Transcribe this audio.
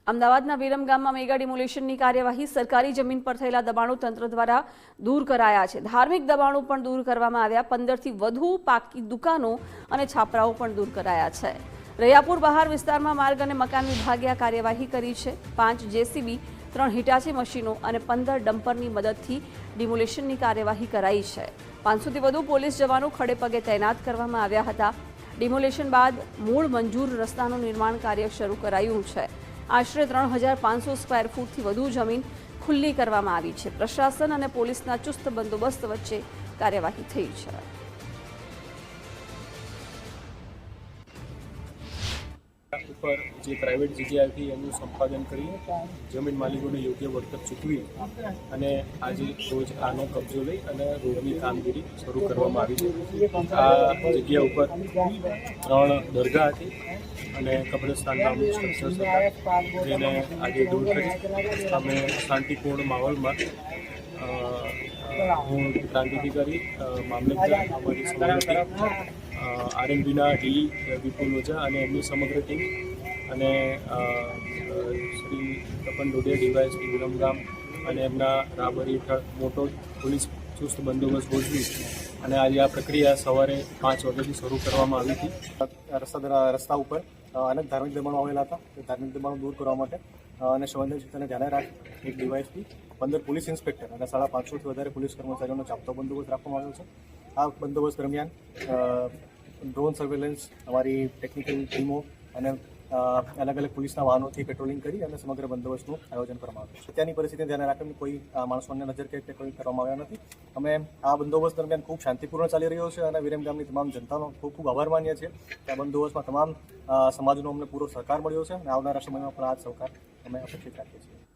અમદાવાદના વિરમગામમાં મેગા ડિમોલિશનની કાર્યવાહી સરકારી જમીન પર થયેલા દબાણો તંત્ર દ્વારા દૂર કરાયા છે। ધાર્મિક દબાણો પણ દૂર કરવામાં આવ્યા। 15થી વધુ પાકી દુકાનો અને છાપરાઓ પણ દૂર કરાયા છે। રૈયાપુર બહાર વિસ્તારમાં માર્ગ અને મકાન વિભાગે આ કાર્યવાહી કરી છે। 5 જેસીબી, 3 હિટાચી મશીનો અને 15 ડમ્પરની મદદથી ડિમોલિશનની કાર્યવાહી કરાઈ છે। 500થી વધુ પોલીસ જવાનો ખડે પગે તૈનાત કરવામાં આવ્યા હતા। ડિમોલિશન બાદ મૂળ મંજૂર રસ્તાનું નિર્માણ કાર્ય શરૂ કરાયું છે। આશરે 3500 સ્ક્વેર ફૂટથી વધુ જમીન ખુલ્લી કરવામાં આવી છે। પ્રશાસન અને પોલીસના ચુસ્ત બંદોબસ્ત વચ્ચે કાર્યવાહી થઈ છે। ઉપર જે પ્રાઇવેટ જગ્યા હતી એનું સંપાદન કરી જમીન માલિકોને યોગ્ય વળતર ચૂકવી અને આજે રોજ આનો કબજો લઈ અને રોડની કામગીરી શરૂ કરવામાં આવી છે। આ જગ્યા ઉપર 3 દરગાહ હતી અને કબ્રસ્તાન નામનું સ્ટ્રક્ચર હતા, જેને આજે દૂર કરી અમે શાંતિપૂર્ણ માહોલમાં હું પ્રાંત અધિકારી મામલતદાર અમારી સમગ્ર આરએમબીના ડી વિપુલ ઓઝા અને એમની સમગ્ર ટીમ અને શ્રી તપન ડોડિયા ડીવાયએસપી વિરમગામ અને એમના રાબરી હેઠળ મોટો પોલીસ ચુસ્ત બંદોબસ્ત ગોઠવી અને આજે આ પ્રક્રિયા સવારે 5 વાગ્યાથી શરૂ કરવામાં આવી હતી। રસ્તા ઉપર અનેક ધાર્મિક દબાણો આવેલા હતા। તે ધાર્મિક દબાણો દૂર કરવા માટે અને સંવેદનશીલતાને ધ્યાને રાખી એક ડીવાયએસપી, 15 પોલીસ ઇન્સ્પેક્ટર અને 550થી વધારે પોલીસ કર્મચારીઓનો ચાંપતો બંદોબસ્ત રાખવામાં આવ્યો છે। આ બંદોબસ્ત દરમિયાન ડ્રોન સર્વેલન્સ, અમારી ટેકનિકલ ટીમો અને અલગ અલગ પોલીસના વાહનોથી પેટ્રોલિંગ કરી અને સમગ્ર બંદોબસ્તનું આયોજન કરવામાં આવ્યું છે। અત્યારની પરિસ્થિતિને ધ્યાને રાખીને કોઈ માણસોને નજર કે કોઈ કરવામાં આવ્યા નથી। અમે આ બંદોબસ્ત દરમિયાન ખૂબ શાંતિપૂર્ણ ચાલી રહ્યો છે અને વિરમગામની તમામ જનતાનો ખૂબ ખૂબ આભાર માનીએ છીએ કે આ બંદોબસ્તમાં તમામ સમાજનો અમને પૂરો સહકાર મળ્યો છે અને આવનારા સમયમાં પણ આ જ સહકાર અમે અપેક્ષિત રાખીએ છીએ।